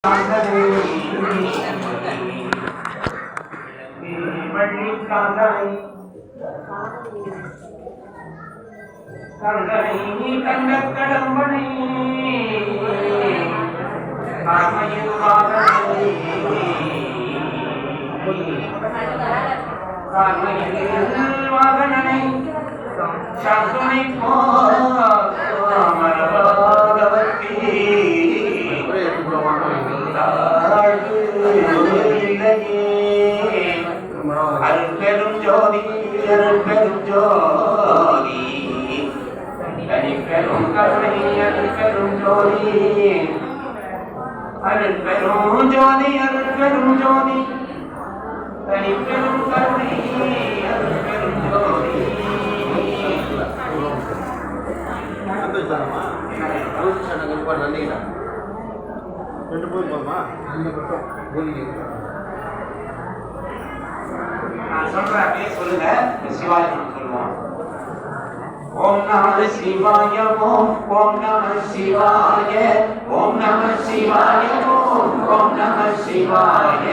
கடம்பனை வாகனனை சாத்துணை அருட்பெரும் ஜோதி அருட்பெரும் ஜோதி தனிப்பெரும் கருணை அருட்பெரும் ஜோதி அருட்பெரும் ஜோதி அருட்பெரும் ஜோதி தனிப்பெரும் கருணை அருட்பெரும் ஜோதி. நான் சொல்றேன் அப்படியே சொல்லுங்க. சிவாய சொல்லுவோம். ஓம் நம சிவாய ஓம் ஓம் நம சிவாய ஓம் நம சிவாய ஓம் ஓம் நம சிவாய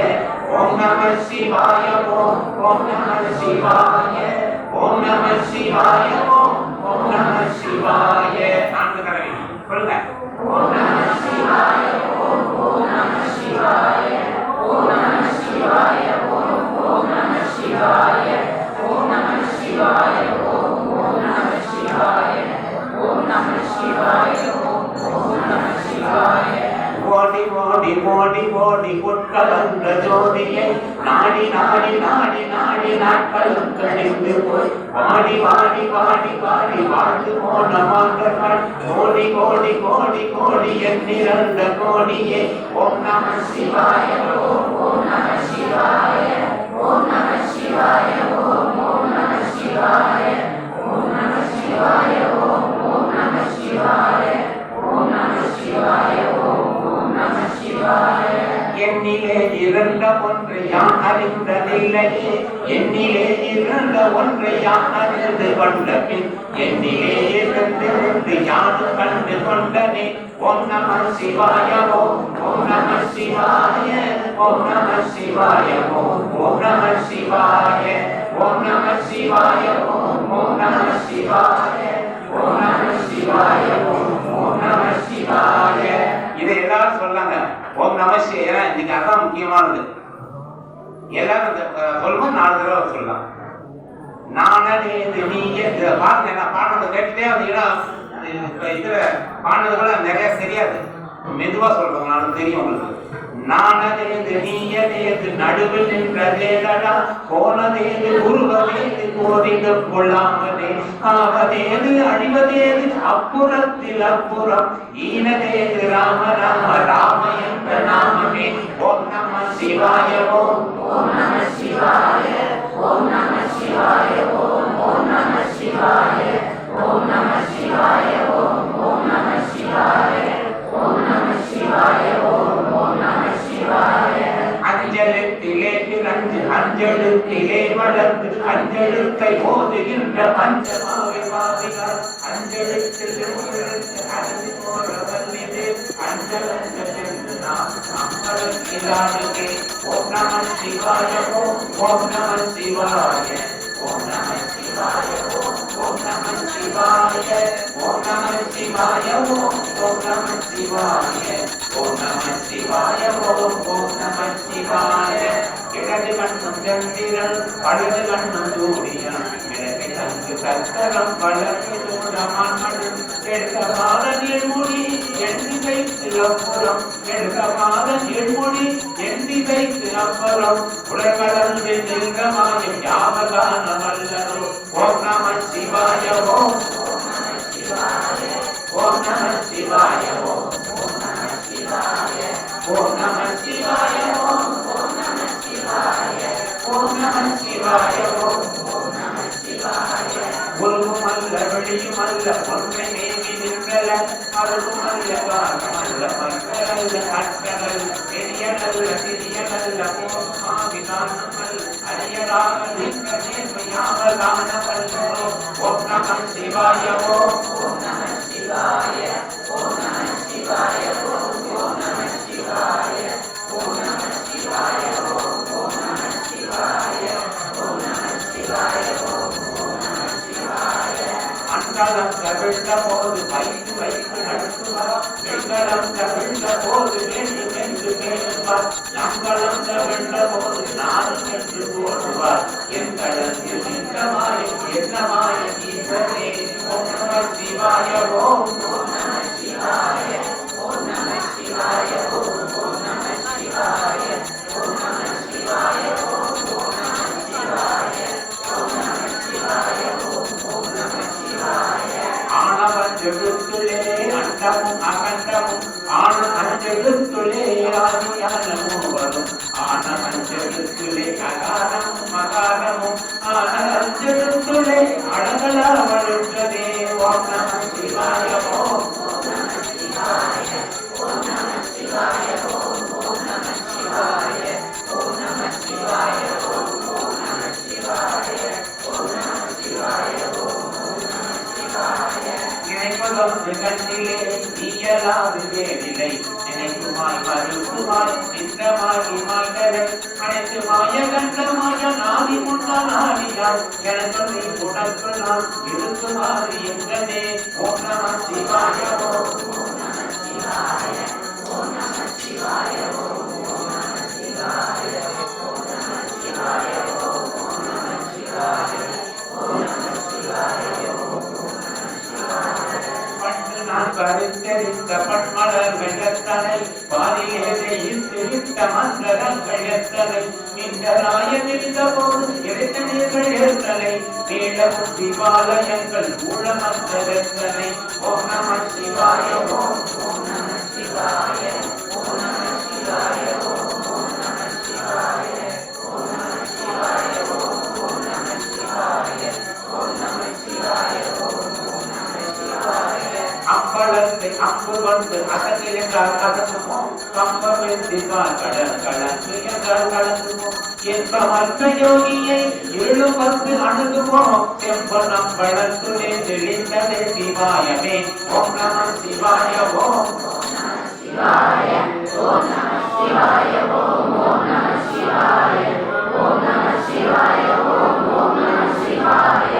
ஓம் நம சிவாய ஓம் ஓம் நம சிவாய ஓம் நம சிவாய ஓம் ஓம் நம சிவாய. நான்கு தடவை சொல்லுங்க. ஓம் நம சிவாய ஓம் ஓம் நம சிவாய ஓம் நம சிவாய ஓம் ஓம் நம சிவாய ஓம் நம சிவாய ஓம் ஓம் நம சிவாய ஓம் நம சிவாய ஓம் ஓம் நம சிவாய. ஓடி ஓடி ஓடி ஓடி உட்கலந்த ஜோதியை நாடி நாடி நாடி நாடி நாட்களும் கழிந்து போய் வாடி வாடி வாடி வாடி வாழ்ந்து போன மாந்தர்கள் கோடி கோடி கோடி கோடி எண்ணிரண்ட கோடியே. ஓம் நம சிவாய ஓம் ஓம் நம சிவாய ஓம் நம சிவாய ஓம் ஓம் நம சிவாய ஓம் நம சிவாய ஓம் ஓம் நம சிவாய ஓம் நம சிவாய ஓம் ஓம் நம சிவாய. என்னிலே இருந்த ஒன்றை யான் அறிந்ததில்லையே என்னிலே இருந்த ஒன்றை யான் அறிந்து கொண்ட பின் என்னிலே இருந்திருந்து யானும் கண்டு கொண்டனே. ஓம் நம சிவாய ஓம் ஓம் நம சிவாய ஓம் நம சிவாய ஓம் ஓம் நம சிவாய ஓம் நம சிவாய ஓம் ஓம் நம சிவாய ஓம் நம சிவாய ஓம் ஓம் நம சிவாய. இதை எல்லாரும் சொல்லாங்க. ஓம் நம சிவாய. இன்னைக்கு அதான் முக்கியமானது. எல்லாரும் சொல்லும்போது 4 தடவை சொல்லலாம். நானே நீங்க பாருங்க. நான் பாடுறதை கேட்டுட்டே வந்தீங்கன்னா இதுல பாடுறதுக்குள்ள நிறைய தெரியாது. மெதுவா சொல்றதுனால தெரியும் உங்களுக்கு. நானதேது நீயதேது நடுவில் நின்றதேடா போனதேது உருவதேது கோரிடம் கொள்ளாமதே ஆவதேது அழிவதேது அப்புறத்தில் அப்புறம் ஈனதேது ராம ராம ராம என்ற நாமமே. ஓம் நம சிவாய ஓம் ஓம் நம சிவாய ஓம் நம சிவாய ஓம் ஓம் நம சிவாய ஓம் நம சிவாய ஓம் ஓம் நம சிவாய ஓம் நம சிவாய ஓம் ஓம் நம சிவாய. அஞ்செழுத்திலே பிறந்து அஞ்செழுத்திலே வளர்ந்து அஞ்செழுத்தை ஓதுகின்ற பஞ்சமாவை பாவிகள் அஞ்செழுத்தில் அஞ்சு போற வல்லிது அஞ்சலஞ்சென்று நாம் நம்மளுக்கு. ஓம் நம சிவாய ஓம் ஓம் நம சிவாய ஓம் நம சிவாய ஓம் ஓம் நம சிவாய ஓம் நம சிவாய ஓம் ஓம் நம சிவாய ஓம் நம சிவாய ஓம் ஓம் நம சிவாய. இடது கண்ணும் சந்திரன் வலது கண்ணும் சூரியன் இடது கண்ணு சக்கரம் வலது சூடமான் எடுக்கமான நீர்மொழி எண்ணி வைத்து அப்புறம் எடுக்கமான நீர்மொழி எண்ணி வைத்து அப்புறம் உலகளந்து நிர்கமாயும் யாவகான வல்லரோ. ஓம் நம சிவாய ஓம் ஓம் நம சிவாய ஓம் நம சிவாய ஓம் ஓம் நம சிவாய ஓம் நம சிவாய ஓம் ஓம் நம சிவாய ஓம் நம சிவாய ஓம் ஓம் நம சிவாய. உருகுமல்ல வெளியுமல்ல ஒன்றை மேவி நின்றல அருகுமல்ல காலமல்ல மக்களல்ல அற்றல் பெரியனல்ல சிறியனல்ல போமாவிதானமல் அரியராக நின்ற நேர்மையாவதான வல்லரோ. ஓம் நம சிவாய ஓம் ஓம் நம சிவாய ஓம் நம சிவாய ஓம் ஓம் நம சிவாய கவிழ்ந்த போது வைத்து வைத்து நடத்துவார் வெண்கலம் கவிழ்ந்த போது வேண்டும் என்று கேட்பார் நம்பளம் கவிழ்ந்த போது நானும் என்று போடுவார் என் களத்தில் நின்ற மாயம் என்ன மாயம் ஈசனே ஓம் நம சிவாய ஓம் நம சிவாய ஓம் நம சிவாய ஓம் நம சிவாய ஓம் நம சிவாய ஓம் நம சிவாய ஓம் நம சிவாய ஓம் நம சிவாய ஆனவன் எழுத்துளே அண்டமும் அகண்டமும் ஆன அஞ்செழுத்துளே ஆதியான மூவரும் ஆன அஞ்செழுத்துளே அகாரமும் மகாரமும் ஆன அஞ்செழுத்துளே அழகலா வழுற்றதே ஓம் நம சிவாய ஓம் நம சிவாய ஓம் நம சிவாய ஓம் நம சிவாய ஓம் நம சிவாய ஓம் நம சிவாய ஓம் நம சிவாய ஓம் நம சிவாய நினைப்பதும் கண்ணிலே நீயலாது வேறில்லை நினைக்குமாய் மறுக்குமாய் நின்றமாகி மாட்டரை அனைத்து மாய கண்டமாய நாடி முன்னால் ஆடியாய் எனக்கு நீ உனக்கு நான் இருக்குமாறு எங்கனே ஓம் நம சிவாய ஓம் நம சிவாய ஓம் நம சிவாய ஓம் நம சிவாய ஓம் நம சிவாய ஓம் நம சிவாய ஓம் நம சிவாய ஓம் நம சிவாய பண்டு நான் கருத்தெறிந்த பண்மலர் வெள்ளத்தனை பாதியிலே இட்டு மந்திரங்கள் எத்தனை நின்றராயனிருந்த போது இறைத்த நீர்கள் எத்தனை நீளமும் சிவாலயங்கள் ஊழமந்தரத்தனை ஓம் நம சிவாய ஓம் நம சிவாய ஓம் நம சிவாய ஓம் நம சிவாய ஓம் நம சிவாய ஓம் நம சிவாய ஓம் நம சிவாய ஓம் நம சிவாய அம்பலத்தை அம்பு கொண்டு அகத்தில் என்றால் அகற்றுவோம் கம்பம் என்றால் கடல் கலந்து என்றால் கலந்துவோம் என்பமற்ற யோகியை 7 அணுகுவோம் செம்பனம் வளர்த்துலே தெளிந்ததே சிவாயமே ஓம் நம சிவாய ஓம் நம சிவாய ஓம் நம சிவாய ஓம் நம சிவாய ஓம் நம சிவாய ஓம் நம சிவாய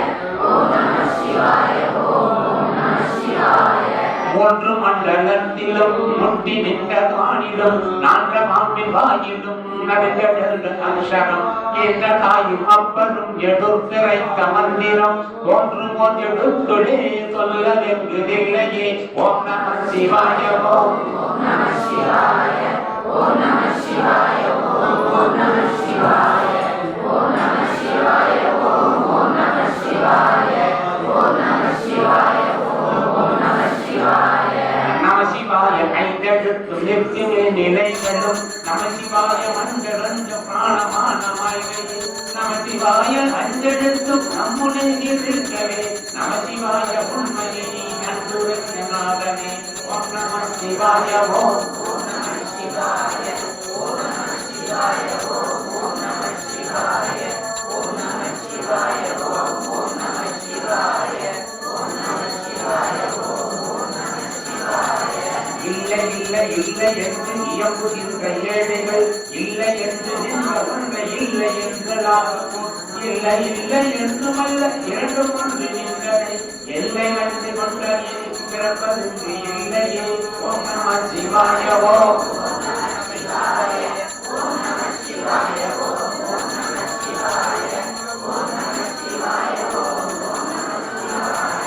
ஓம் நம சிவாய ஓம் நம சிவாய மூன்று மண்டலத்திலும் முட்டி நின்ற காணிலும் நான்கமாம்பின் வாயிலும் நடுங்கடல் அக்ஷரம் என்ற தாயும் அப்பரும் எடுத்துரைத்த மந்திரம் ஒன்றும் எழுத்துளே சொல்லவெங்குதில்லையே ஓம் நம சிவாய ஓம் நம சிவாய ஓம் நம சிவாய ஓம் நம சிவாய ஓம் நம சிவாய ஓம் நம சிவாய ஓம் நம சிவாய ஓம் நம சிவாய நம சிவாய ஐந்தெழுத்து நிற்கிற நிலைகளும் நம சிவாய மஞ்சள் பிராணமானமாய்கையே நம சிவாய அஞ்செழுத்தும் நம்முடைய இருக்கவே நம சிவாய உண்மையை நன்றுநாதனே ஓம் நம சிவாய ஓம் நம சிவாய ஓம் நம சிவாய ஓம் நம சிவாய ஓம் நம சிவாய ஓம் நம சிவாய ஓம் நம சிவாய ஓம் நம சிவாய இல்லை இல்லை இல்லை என்று இயம்புகின்ற ஏழைகள் இல்லை என்று நின்ற ஒன்றை இல்லை என்றலாகும் இல்லை இல்லை என்றுமல்ல இரண்டும் ஒன்று நின்றதை எல்லை வந்து கொண்ட பிறப்பதற்கு இல்லையே ஓம் நம சிவாய ஓம் நம சிவாய ஓம் நம சிவாய ஓம் நம சிவாய ஓம் நம சிவாய ஓம் நம சிவாய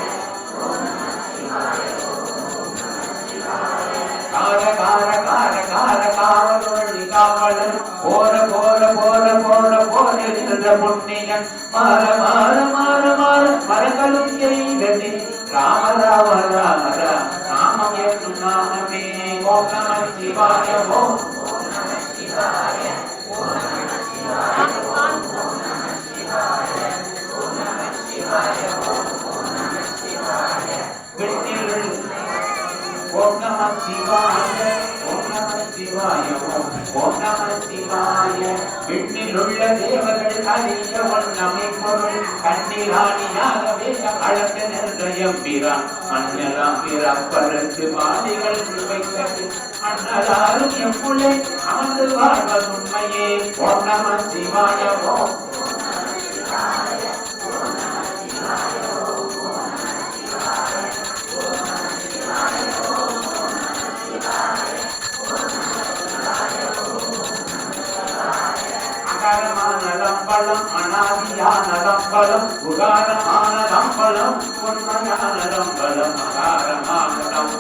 ஓம் நம சிவாய ஓம் நம சிவாய கார கார கார கார காவலி காவலன் போர போர போர போர போர நின்ற புண்ணியன் மாற மாற மாற மாற மரங்களும் செய்ததே ராம ராம ராம ராமம் என்னும் நாமமே ஓம் நம சிவாய ஓம் நம சிவாய ஓம் நம சிவாய ஓம் நம சிவாய ஓம் நம சிவாய ஓம் நம சிவாய வெற்றிகள் ஓம் நம சிவாய ஓம் நம சிவாய ஓம் நம சிவாய விண்ணிலுள்ள தேவர்கள் அறிய வண்ணமை பொருள் கண்ணிலானியாகவே அழகு நிர்ணயம் பிறான் மன்னலாம் பிறப்பதற்கு பாதைகள் வைத்தது அண்ணலாரும் எப்புளை அமர்ந்து வாழ்வதுண்மையே ஓம் நம சிவாய ஓம் நம சிவாய ஓம் நம சிவாய ஓம் நம சிவாய அம்பலம் அனாதியானதம்பலம் உகாரமானதம்பலம் உண்மையானதம்பலம் அகாரமானதம்பலம்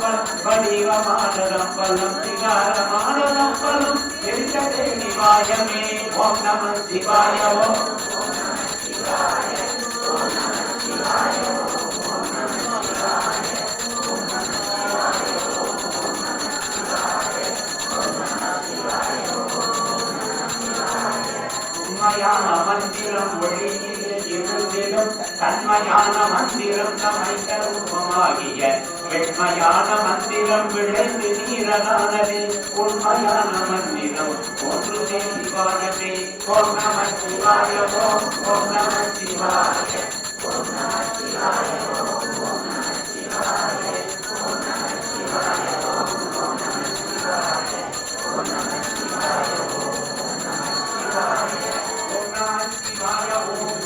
வடிவமானதம்பலம் விகாரமானதம்பலம் எரிக்கதே நிவாயமே ஓம் நம சிவாய ஓம் சிவாய ஓம் நம சிவாய ஓம் நம சிவாய ஓம் நம சிவாய ஓம் நம சிவாய ஓம் நம சிவாய உண்மையான மந்திரம் ஒளியிலே இருந்திடும் தன்மையான மந்திரம் தமைக்க ரூபமாகிய வெண்மையான மந்திரம் விளைந்து நீரனானது உண்மையான மந்திரம் ஒன்று சிவாயமே ஓம் நம சிவாய ஓம் நம சிவாய ஓம் நம சிவாய ஓம் நம சிவாய ஓம் நம சிவாய ஓம் நம சிவாய ஓம் நம சிவாய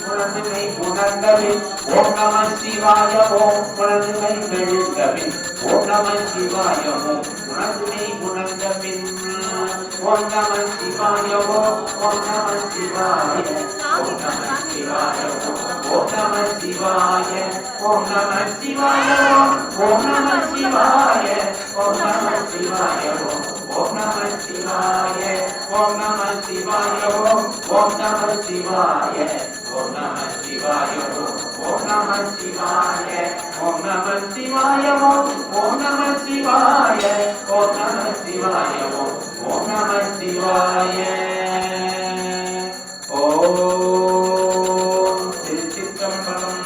குழந்தை உணர்ந்தபின் ஓம் நம சிவாய ஓம் குழந்தை எழுந்தபின் ஓம் நம சிவாய ஓம் குழந்தை உணர்ந்தபின் ஓம் நம சிவாய ஓம் நம சிவாய ஓம் நம சிவாய ஓம் நம சிவாய ஓம் நம சிவாய ஓம் நம சிவாய ஓம் நம சிவாய ஓம் நம சிவாய ஓம் நம சிவாய ஓம் நம சிவாய ஓம் நம சிவாய ஓம் நம சிவாய ஓம் நம சிவாய ஓம் நம சிவாய ஓம் நம சிவாய ஓம் நம சிவாய ஓம் திருச்சிற்றம்பலம்.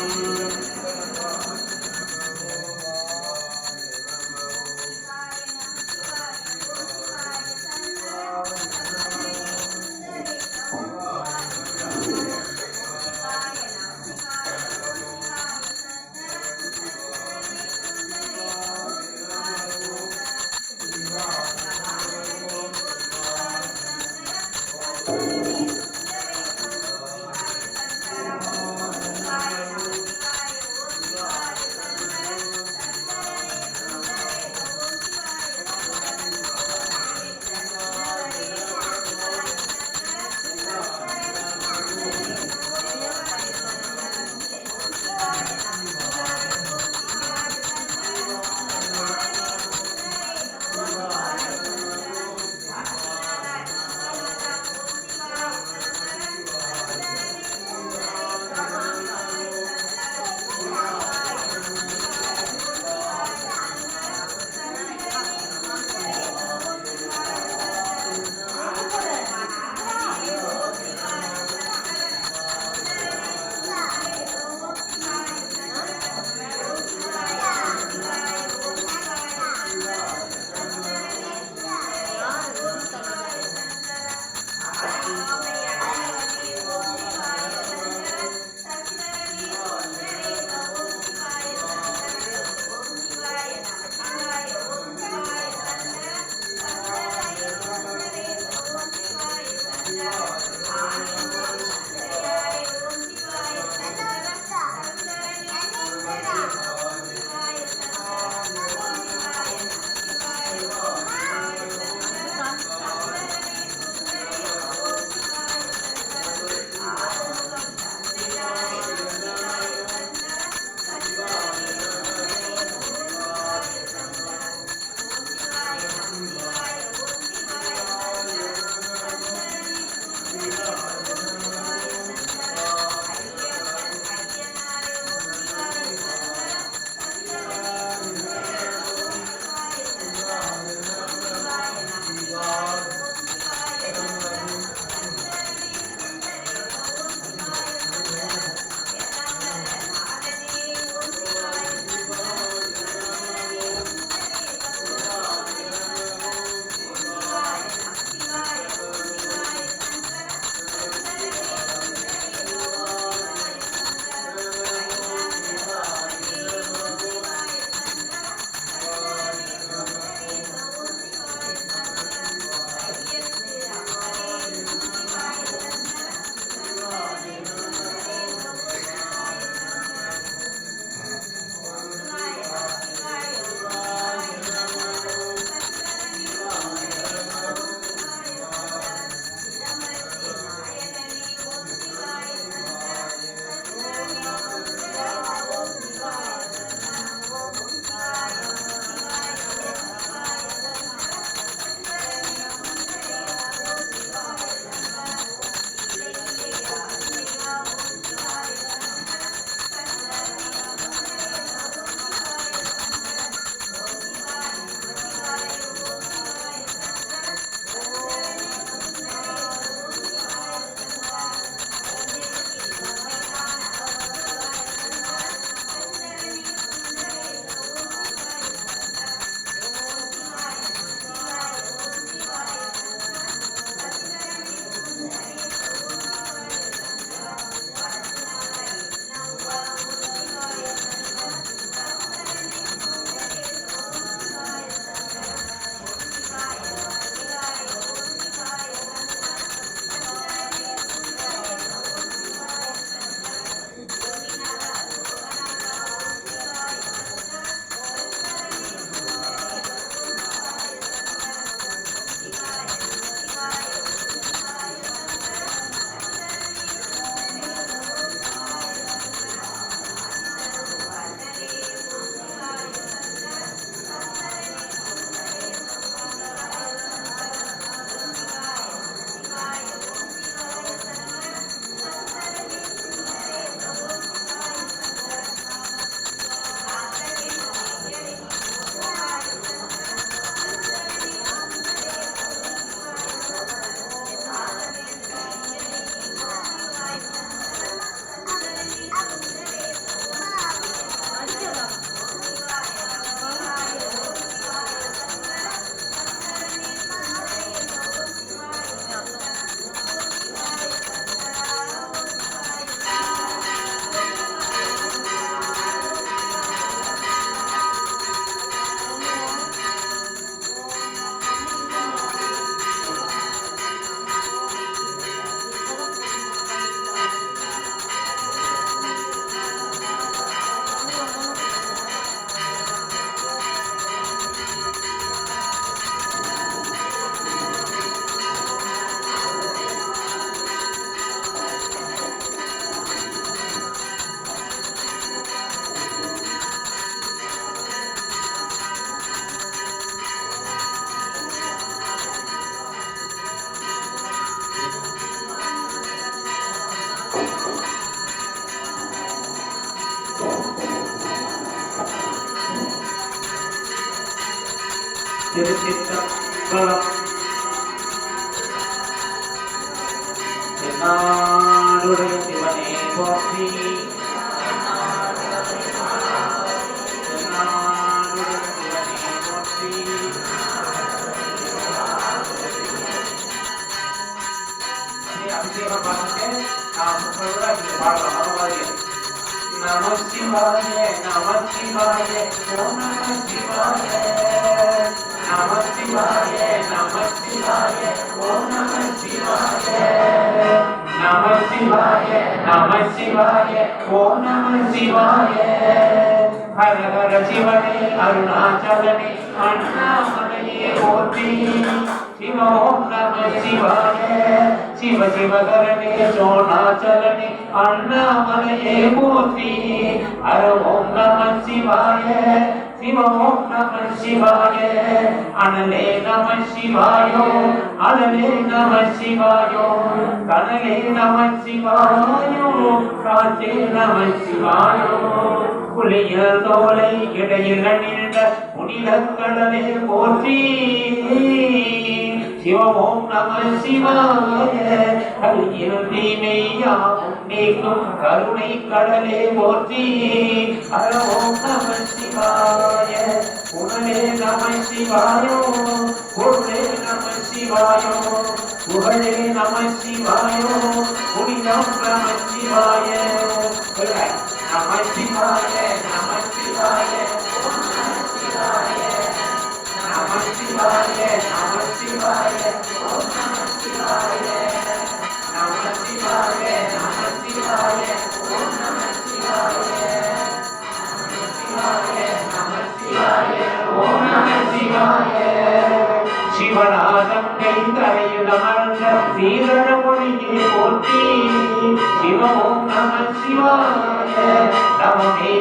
திருச்சிற்றம்பலம். தென்னாடுடைய சிவனே போற்றி. தென்னாடுடைய சிவனே போற்றி. அபிஷேகம் பார்த்துட்டு நாம் முப்பது பாடலாம். மறுபடி நம சிவாய நம சிவாய ஓம் நம சிவாய நம சிவாய நம சிவாய ஓம் நம சிவாய நம சிவாய நம சிவாய ஓம் நம சிவாய ஹர ஹர சிவனே அருணாச்சலனே அண்ணாமலையே போற்றி. சிவ ஓம் நம சிவாய சிவ சிவகரனே சோணாச்சலனே அண்ணாமலையே போற்றி. ஹர ஓம் நம சிவாய சிவ ஓம் நம சிவாய அனலே நம சிவாயோ அனலே நம சிவாயோ கனலே நம சிவாயோ காற்றே நம சிவாயோ புலிய தோலை இடையில் அணிந்த புனிதக்கடலே போற்றி. சிவ ஓம் நம சிவாய கல்கில் தீமையாவும் நீக்கும் கருணை கடலே போற்றி. ஹர ஓம் நம சிவாய புனலே நம சிவாயோ பொருளே நம சிவாயோ புகழே நம சிவாயோ புனிதம் நம சிவாய நம சிவாய நம சிவாய நம சிவாய நம சிவாய நம சிவாய நம சிவாய நம சிவாய நம சிவாய நம சிவாய நம சிவாய ஓம் நம சிவாய. சிவநாதம் கைதரையுடமர்ந்த சீரண மொழியே போற்றி. சிவ ஓம் நம சிவாய நமமே